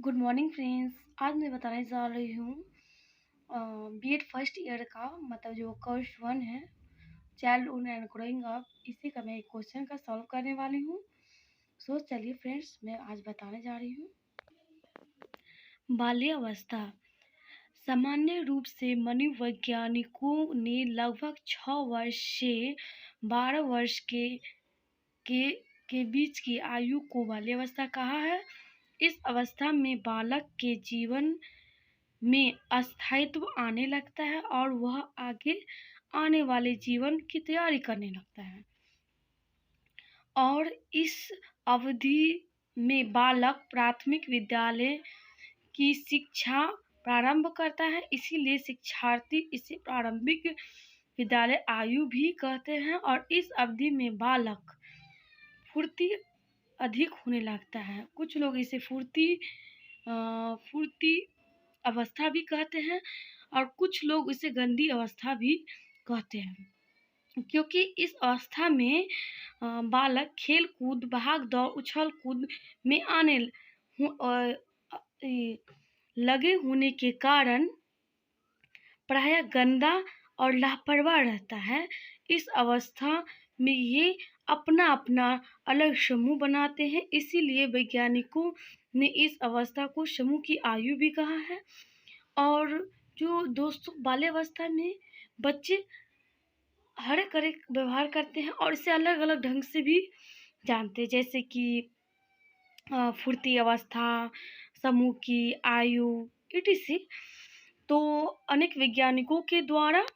Good morning friends. आज मैं बताने जा रही हूँ बीएड फर्स्ट ईयर का मतलब जो कोर्स 1 है चाइल्डहुड एंड ग्रोइंग अप, इसी का मैं एक क्वेश्चन का सॉल्व करने वाली हूँ। सो चलिए फ्रेंड्स, मैं आज बताने जा रही हूँ। बाल्यावस्था सामान्य रूप से मनोवैज्ञानिकों ने लगभग 6 वर्ष से 12 वर्ष के के बीच की आयु को बाल्यावस्था कहा है। इस अवस्था में बालक के जीवन में स्थायित्व आने लगता है और वह आगे आने वाले जीवन की तैयारी करने लगता है। और इस अवधि में बालक प्राथमिक विद्यालय की शिक्षा प्रारंभ करता है, इसीलिए शिक्षार्थी इसे प्रारंभिक विद्यालय आयु भी कहते हैं। और इस अवधि में बालक फुर्ती अधिक होने लगता है। कुछ लोग इसे फुर्ती अवस्था भी कहते हैं और कुछ लोग इसे गंदी अवस्था भी कहते हैं, क्योंकि इस अवस्था में बालक खेल कूद, भाग दौड़, उछल कूद में लगे होने के कारण प्रायः गंदा और लापरवाह रहता है। इस अवस्था में ये अपना अपना अलग समूह बनाते हैं, इसीलिए वैज्ञानिकों ने इस अवस्था को समूह की आयु भी कहा है। और जो दोस्तों बाल्यावस्था में बच्चे हर एक व्यवहार करते हैं और इसे अलग अलग ढंग से भी जानते हैं, जैसे कि फुर्ती अवस्था, समूह की आयु etc। तो अनेक वैज्ञानिकों के द्वारा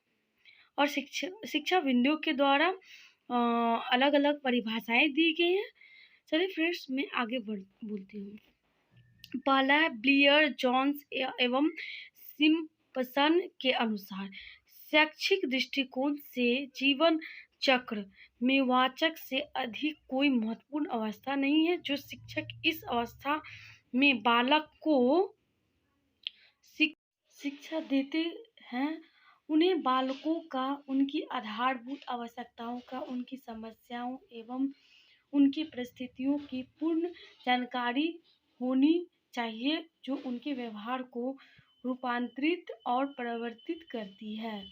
और शिक्षाविदों के द्वारा अलग अलग परिभाषाएं दी गई हैं। चलिए फ्रेंड्स, मैं आगे बोलती हूँ। पहला है ब्लियर जोन्स एवं सिम्पसन के अनुसार शैक्षिक दृष्टिकोण से जीवन चक्र में वाचक से अधिक कोई महत्वपूर्ण अवस्था नहीं है। जो शिक्षक इस अवस्था में बालक को शिक्षा देते हैं, उन्हें बालकों का उनकी आधारभूत आवश्यकताओं का, उनकी समस्याओं एवं उनकी परिस्थितियों की पूर्ण जानकारी होनी चाहिए, जो उनके व्यवहार को रूपांतरित और परिवर्तित करती है।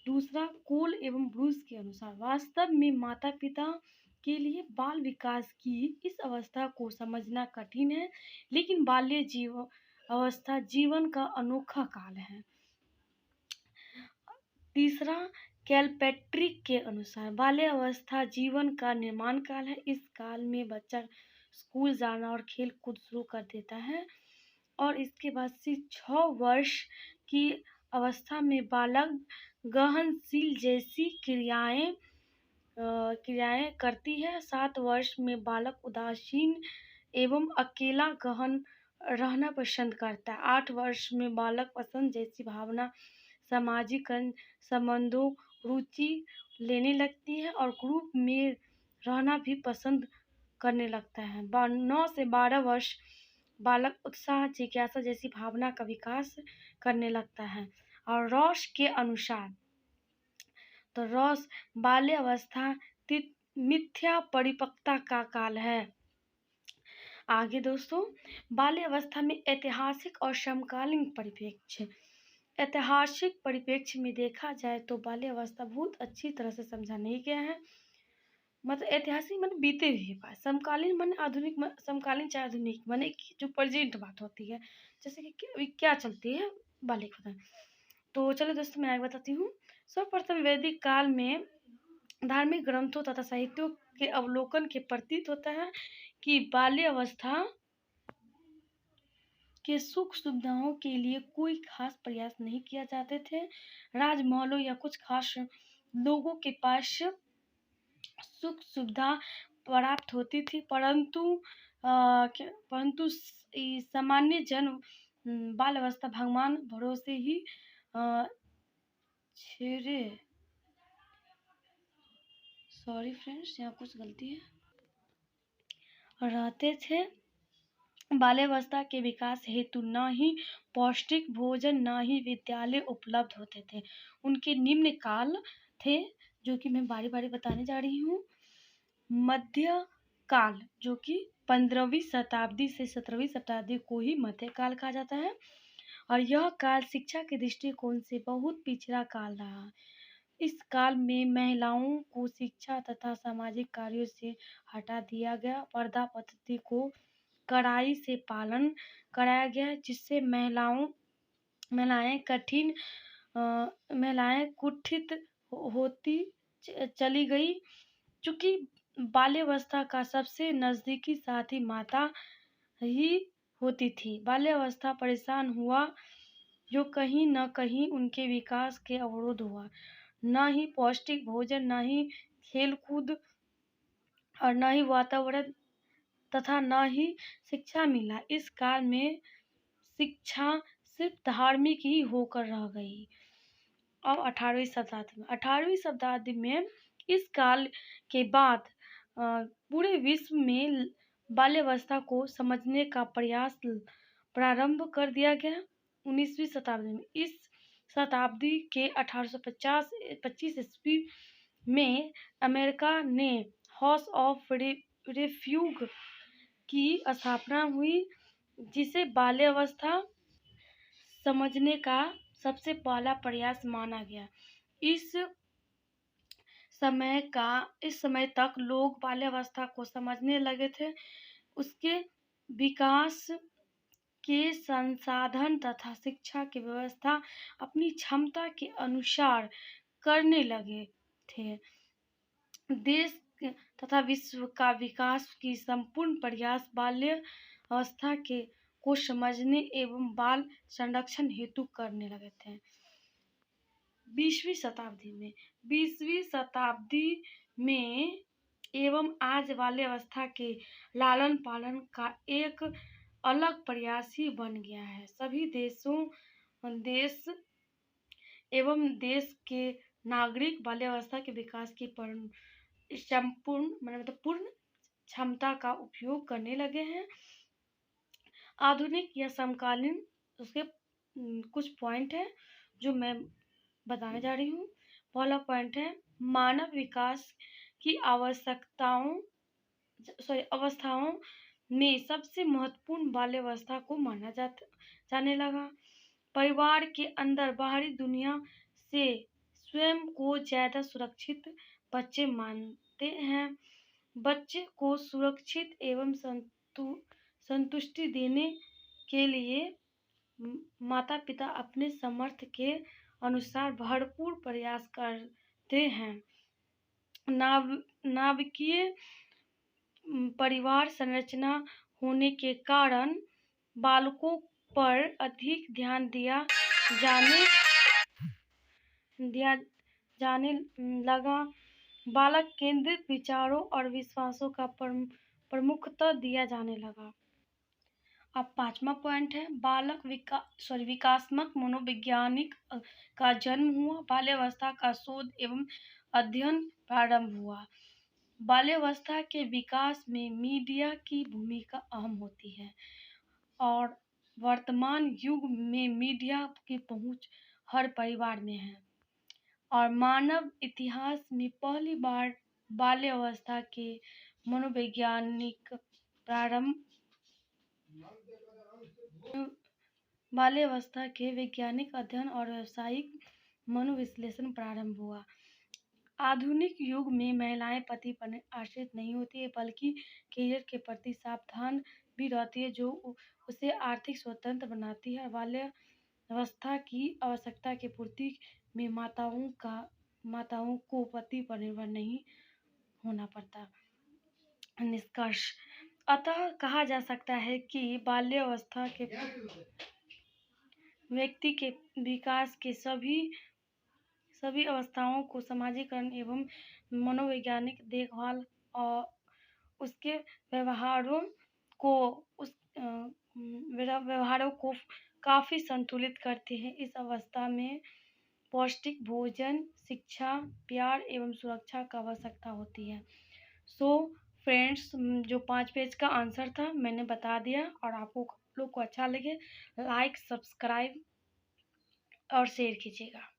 दूसरा, कोल एवं ब्रूस के अनुसार वास्तव में माता पिता के लिए बाल विकास की इस अवस्था को समझना कठिन है, लेकिन बाल्य अवस्था जीवन का अनोखा काल है। तीसरा, कैलपैट्रिक के अनुसार बाल्य अवस्था जीवन का निर्माण काल है। इस काल में बच्चा स्कूल जाना और खेल कूद शुरू कर देता है और इसके बाद से 6 वर्ष की अवस्था में बालक गहनशील जैसी क्रियाएं करती है। 7 वर्ष में बालक उदासीन एवं अकेला गहन रहना पसंद करता है। 8 वर्ष में बालक पसंद जैसी भावना, सामाजिक संबंधों रुचि लेने लगती है और ग्रुप में रहना भी पसंद करने लगता है। 9 से 12 वर्ष बालक उत्साह, जिज्ञासा जैसी भावना का विकास करने लगता है। और रॉस के अनुसार तो रॉस बाल्य अवस्था मिथ्या परिपक्वता का काल है। आगे दोस्तों, बाल्य अवस्था में ऐतिहासिक और समकालीन परिप्रेक्ष्य। ऐतिहासिक परिप्रेक्ष्य में देखा जाए तो बाल्य अवस्था बहुत अच्छी तरह से समझा नहीं गया है। मतलब ऐतिहासिक माने बीते हुए बात, समकालीन माने आधुनिक, समकालीन चाहे आधुनिक माने कि जो प्रेजेंट बात होती है, जैसे कि अभी क्या चलती है बाल्य। तो चलो दोस्तों, मैं आगे बताती हूँ। सर्वप्रथम वैदिक काल में धार्मिक ग्रंथों तथा साहित्यों के अवलोकन के प्रतीत होता है कि बाल्य अवस्था के सुख सुविधाओं के लिए कोई खास प्रयास नहीं किया जाते थे। राजमहलों या कुछ खास लोगों के पास सुख सुविधा प्राप्त होती थी, परंतु सामान्य जन बाल अवस्था भगवान भरोसे ही सॉरी फ्रेंड्स, यहाँ कुछ गलती है, रहते थे। बाल्यावस्था के विकास हेतु न ही पौष्टिक भोजन न ही विद्यालय उपलब्ध होते थे। उनके निम्न काल थे, जो कि मैं बारी बारी बताने जा रही हूँ। मध्य काल, जो कि 15वीं शताब्दी से 17वीं शताब्दी को ही मध्यकाल कहा जाता है और यह काल शिक्षा के दृष्टिकोण से बहुत पिछड़ा काल रहा। इस काल में महिलाओं को शिक्षा तथा सामाजिक कार्यों से हटा दिया गया। पर्दा पद्धति को कड़ाई से पालन कराया गया, जिससे महिलाएं कुठित होती चली गई। चूंकि बाल्यावस्था का सबसे नजदीकी साथी माता ही होती थी, बाल्यावस्था परेशान हुआ, जो कहीं न कहीं उनके विकास के अवरोध हुआ। न ही पौष्टिक भोजन, न ही खेलकूद और न ही वातावरण तथा न ही शिक्षा मिला। इस काल में शिक्षा सिर्फ धार्मिक ही होकर रह गई। अब 18वीं शताब्दी में इस काल के बाद पूरे विश्व में बाल्यावस्था को समझने का प्रयास प्रारंभ कर दिया गया। 19वीं शताब्दी में इस शताब्दी के 1825 ईस्वी में अमेरिका ने हाउस ऑफ रेफ्यूज की स्थापना हुई, जिसे बाल्यावस्था समझने का सबसे पहला प्रयास माना गया। इस समय तक लोग बाल्यावस्था को समझने लगे थे, उसके विकास के संसाधन तथा शिक्षा की व्यवस्था अपनी क्षमता के अनुसार करने लगे थे। देश तथा विश्व का विकास की संपूर्ण प्रयास बाल्यावस्था को समझने एवं बाल संरक्षण हेतु करने लगे थे। 20वीं शताब्दी में एवं आज बाल्यावस्था के लालन पालन का एक अलग प्रयास ही बन गया है। सभी देश एवं के नागरिक बाल्यावस्था के विकास की पूर्ण क्षमता का उपयोग करने लगे हैं। आधुनिक या समकालीन उसके कुछ पॉइंट है जो मैं बताने जा रही हूँ। पहला पॉइंट है, मानव विकास की अवस्थाओं में सबसे महत्वपूर्ण बाल्यावस्था को माना जाने लगा। परिवार के अंदर बाहरी दुनिया से स्वयं को ज्यादा सुरक्षित बच्चे मानते हैं। बच्चे को सुरक्षित एवं संतुष्टि देने के लिए माता पिता अपने सामर्थ्य के अनुसार भरपूर प्रयास करते हैं। नाभिकीय परिवार संरचना होने के कारण बालकों पर अधिक ध्यान दिया जाने लगा। बालक केंद्रित विचारों और विश्वासों का प्रमुखता दिया जाने लगा। अब 5वां पॉइंट है, विकासात्मक मनोवैज्ञानिक का जन्म हुआ। बाल्यावस्था का शोध एवं अध्ययन प्रारंभ हुआ। बाल्यावस्था के विकास में मीडिया की भूमिका अहम होती है और वर्तमान युग में मीडिया की पहुंच हर परिवार में है और मानव इतिहास में पहली बार बाल्यावस्था के मनोवैज्ञानिक बाल्यावस्था के वैज्ञानिक अध्ययन और व्यावसायिक मनोविश्लेषण प्रारंभ हुआ। आधुनिक युग में महिलाएं पति पर आश्रित नहीं होती है, बल्कि करियर के प्रति सावधान भी रहती है, जो उसे आर्थिक स्वतंत्र बनाती है। बाल्यावस्था की आवश्यकता की पूर्ति में माताओं को पति पर निर्भर नहीं होना पड़ता। निष्कर्ष, अतः कहा जा सकता है कि बाल्यावस्था के व्यक्ति के विकास के सभी अवस्थाओं को सामाजिकरण एवं मनोवैज्ञानिक देखभाल और उसके व्यवहारों को काफी संतुलित करते हैं। इस अवस्था में पौष्टिक भोजन, शिक्षा, प्यार एवं सुरक्षा का आवश्यकता होती है। फ्रेंड्स, जो 5 पेज का आंसर था मैंने बता दिया और आपको लोग को अच्छा लगे लाइक, सब्सक्राइब और शेयर कीजिएगा।